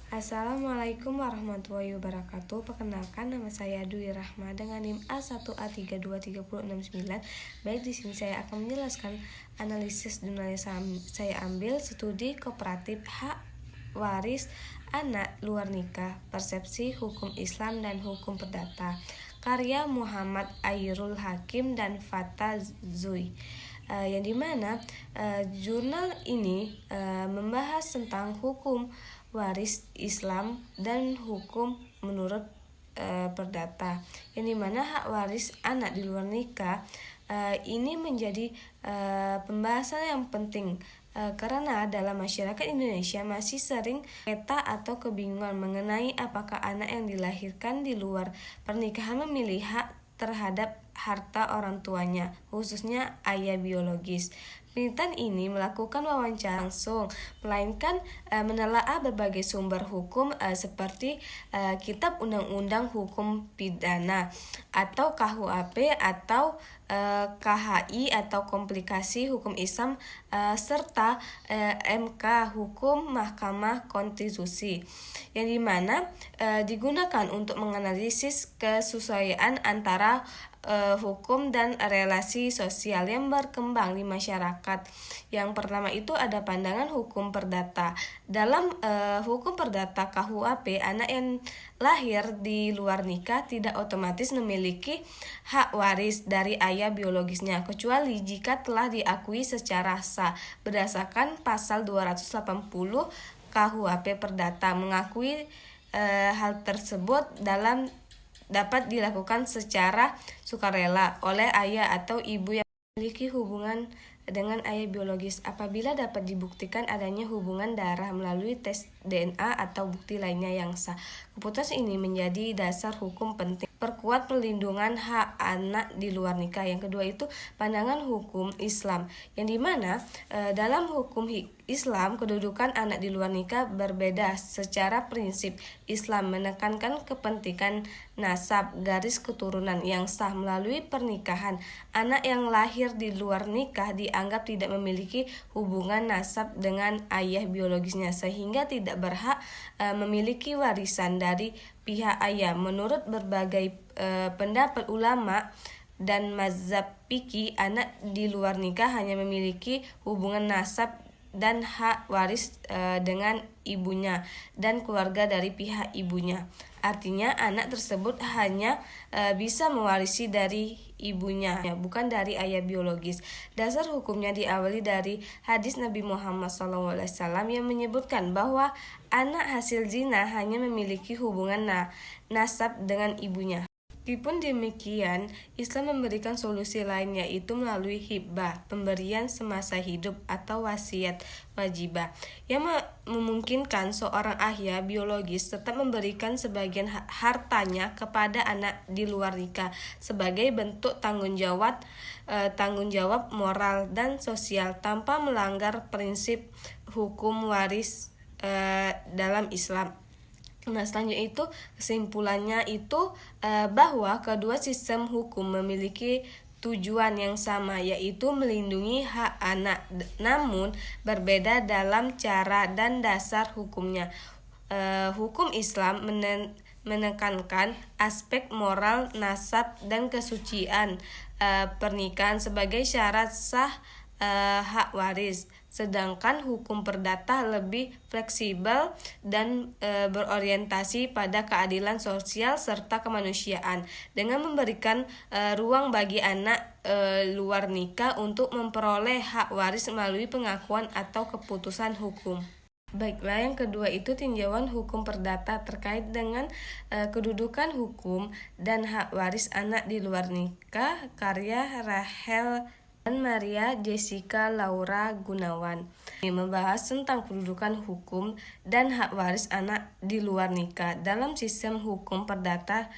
Assalamualaikum warahmatullahi wabarakatuh. Perkenalkan, nama saya Dwi Rahma dengan NIM A1A32369. Baik, di sini saya akan menjelaskan analisis jurnal saya ambil studi kooperatif hak waris anak luar nikah, persepsi hukum Islam dan hukum perdata, karya Muhammad Ayrul Hakim dan Fata Zui. Yang dimana jurnal ini membahas tentang hukum waris Islam dan hukum menurut perdata, yang dimana hak waris anak di luar nikah ini menjadi pembahasan yang penting karena dalam masyarakat Indonesia masih sering peta atau kebingungan mengenai apakah anak yang dilahirkan di luar pernikahan memilih hak terhadap harta orang tuanya, khususnya ayah biologis. Penelitian ini melakukan wawancara langsung, melainkan menelaah berbagai sumber hukum seperti Kitab Undang-Undang Hukum Pidana atau KUHP atau KHI atau Komplikasi Hukum Islam serta MK Hukum Mahkamah Konstitusi, yang dimana digunakan untuk menganalisis kesesuaian antara hukum dan relasi sosial yang berkembang di masyarakat. Yang pertama itu ada pandangan hukum perdata. Dalam hukum perdata KUHP, anak yang lahir di luar nikah tidak otomatis memiliki hak waris dari ayah biologisnya, kecuali jika telah diakui secara sah berdasarkan pasal 280 KUHP Perdata. Mengakui hal tersebut dapat dilakukan secara sukarela oleh ayah atau ibu yang memiliki hubungan dengan ayah biologis apabila dapat dibuktikan adanya hubungan darah melalui tes DNA atau bukti lainnya yang sah. Keputusan ini menjadi dasar hukum penting perkuat perlindungan hak anak di luar nikah. Yang kedua itu pandangan hukum Islam, yang dimana dalam hukum Islam kedudukan anak di luar nikah berbeda. Secara prinsip Islam menekankan kepentingan nasab garis keturunan yang sah melalui pernikahan. Anak yang lahir di luar nikah dianggap tidak memiliki hubungan nasab dengan ayah biologisnya, sehingga tidak berhak memiliki warisan dari pihak ayah. Menurut berbagai pendapat ulama dan mazhab fikih, anak di luar nikah hanya memiliki hubungan nasab dan hak waris dengan ibunya dan keluarga dari pihak ibunya. Artinya anak tersebut hanya bisa mewarisi dari ibunya, bukan dari ayah biologis. Dasar hukumnya diawali dari hadis Nabi Muhammad SAW yang menyebutkan bahwa anak hasil zina hanya memiliki hubungan nasab dengan ibunya. Meskipun demikian, Islam memberikan solusi lain, yaitu melalui hibah, pemberian semasa hidup atau wasiat wajibah, yang memungkinkan seorang ayah biologis tetap memberikan sebagian hartanya kepada anak di luar nikah sebagai bentuk tanggung jawab moral dan sosial tanpa melanggar prinsip hukum waris dalam Islam. Nah, selanjutnya itu kesimpulannya itu bahwa kedua sistem hukum memiliki tujuan yang sama, yaitu melindungi hak anak, namun berbeda dalam cara dan dasar hukumnya. Hukum Islam menekankan aspek moral, nasab, dan kesucian pernikahan sebagai syarat sah hak waris, sedangkan hukum perdata lebih fleksibel dan berorientasi pada keadilan sosial serta kemanusiaan, dengan memberikan ruang bagi anak luar nikah untuk memperoleh hak waris melalui pengakuan atau keputusan hukum. Baiklah, yang kedua itu tinjauan hukum perdata terkait dengan kedudukan hukum dan hak waris anak di luar nikah, karya Rachel dan Maria Jessica Laura Gunawan. Ini membahas tentang kedudukan hukum dan hak waris anak di luar nikah dalam sistem hukum perdata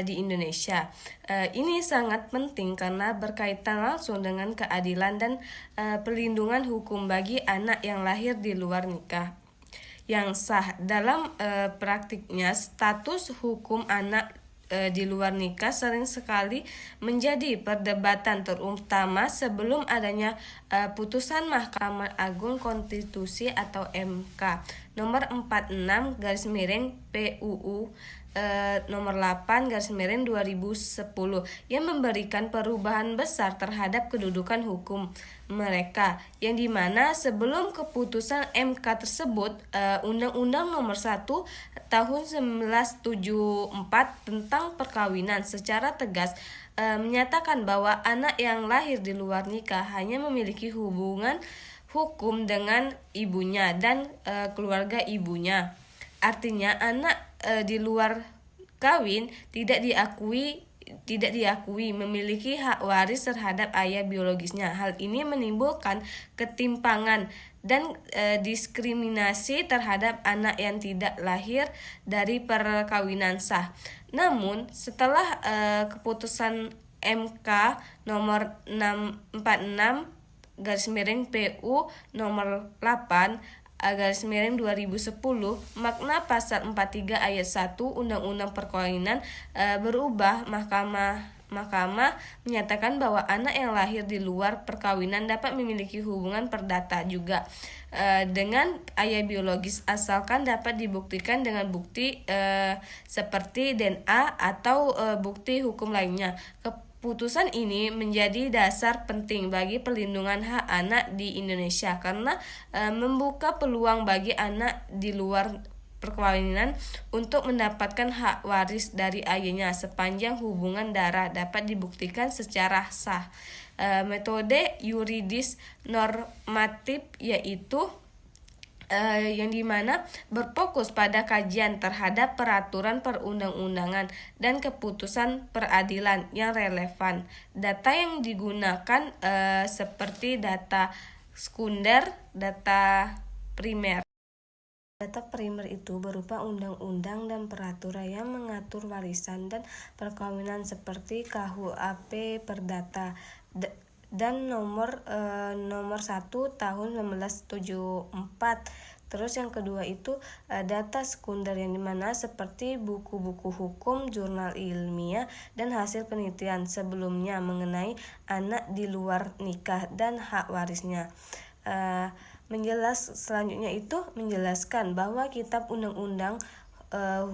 di Indonesia. Ini sangat penting karena berkaitan langsung dengan keadilan dan perlindungan hukum bagi anak yang lahir di luar nikah yang sah. Dalam praktiknya, status hukum anak di luar nikah sering sekali menjadi perdebatan, terutama sebelum adanya putusan Mahkamah Agung Konstitusi atau MK. nomor 46 garis miring PUU nomor 8 garis miring 2010 yang memberikan perubahan besar terhadap kedudukan hukum mereka, yang dimana sebelum keputusan MK tersebut, Undang-Undang nomor 1 tahun 1974 tentang perkawinan secara tegas menyatakan bahwa anak yang lahir di luar nikah hanya memiliki hubungan hukum dengan ibunya dan keluarga ibunya. Artinya anak di luar kawin tidak diakui memiliki hak waris terhadap ayah biologisnya. Hal ini menimbulkan ketimpangan dan diskriminasi terhadap anak yang tidak lahir dari perkawinan sah. Namun setelah keputusan MK nomor 646 garis miring PU nomor 8 garis miring 2010, makna pasal 43 ayat 1 Undang-Undang Perkawinan berubah. Mahkamah menyatakan bahwa anak yang lahir di luar perkawinan dapat memiliki hubungan perdata juga dengan ayah biologis, asalkan dapat dibuktikan dengan bukti seperti DNA atau bukti hukum lainnya. Putusan ini menjadi dasar penting bagi perlindungan hak anak di Indonesia karena membuka peluang bagi anak di luar perkawinan untuk mendapatkan hak waris dari ayahnya sepanjang hubungan darah dapat dibuktikan secara sah. Metode yuridis normatif yaitu yang dimana berfokus pada kajian terhadap peraturan perundang-undangan dan keputusan peradilan yang relevan. Data yang digunakan seperti data sekunder, data primer. Data primer itu berupa undang-undang dan peraturan yang mengatur warisan dan perkawinan seperti KUHP Perdata dan nomor 1 tahun 1974. Terus yang kedua itu data sekunder, yang dimana seperti buku-buku hukum, jurnal ilmiah, dan hasil penelitian sebelumnya mengenai anak di luar nikah dan hak warisnya. Selanjutnya itu menjelaskan bahwa Kitab Undang-Undang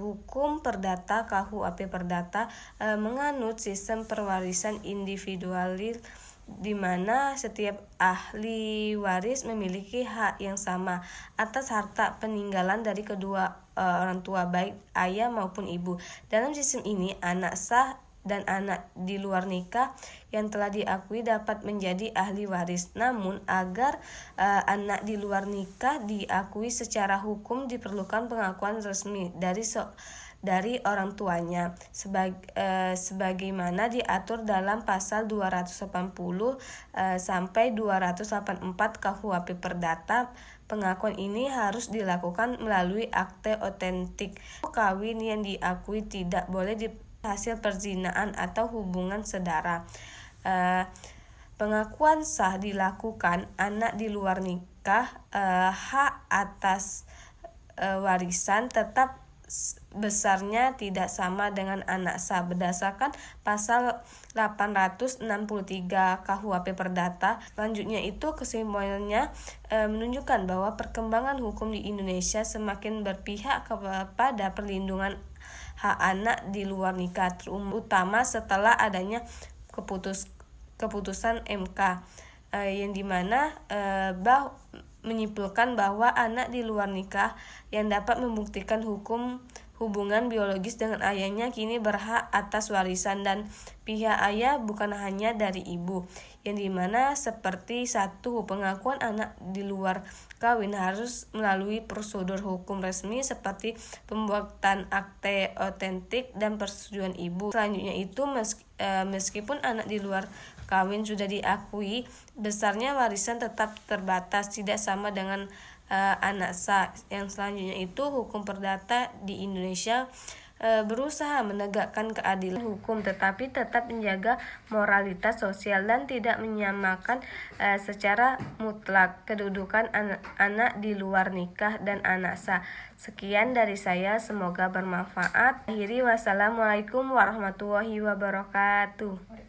Hukum Perdata KUHP Perdata menganut sistem perwarisan individualis, di mana setiap ahli waris memiliki hak yang sama atas harta peninggalan dari kedua orang tua, baik ayah maupun ibu. Dalam sistem ini, anak sah dan anak di luar nikah yang telah diakui dapat menjadi ahli waris. Namun agar anak di luar nikah diakui secara hukum diperlukan pengakuan resmi dari orang tuanya sebagaimana diatur dalam pasal 280 sampai 284 KUHP Perdata. Pengakuan ini harus dilakukan melalui akte otentik. Kawin yang diakui tidak boleh hasil perzinaan atau hubungan saudara. Pengakuan sah dilakukan anak di luar nikah, hak atas warisan tetap besarnya tidak sama dengan anak sah berdasarkan pasal 863 KUHP Perdata. Selanjutnya itu kesimpulannya menunjukkan bahwa perkembangan hukum di Indonesia semakin berpihak kepada perlindungan hak anak di luar nikah, terutama setelah adanya keputusan MK yang dimana menyimpulkan bahwa anak di luar nikah yang dapat membuktikan hubungan biologis dengan ayahnya kini berhak atas warisan dan pihak ayah bukan hanya dari ibu, yang dimana seperti 1. Pengakuan anak di luar kawin harus melalui prosedur hukum resmi seperti pembuatan akte otentik dan persetujuan ibu. Selanjutnya itu meskipun anak di luar kawin sudah diakui, besarnya warisan tetap terbatas, tidak sama dengan anak sah. Yang selanjutnya itu hukum perdata di Indonesia berusaha menegakkan keadilan hukum tetapi tetap menjaga moralitas sosial dan tidak menyamakan secara mutlak kedudukan anak di luar nikah dan anak sah. Sekian dari saya, semoga bermanfaat. Akhiri, wassalamualaikum warahmatullahi wabarakatuh.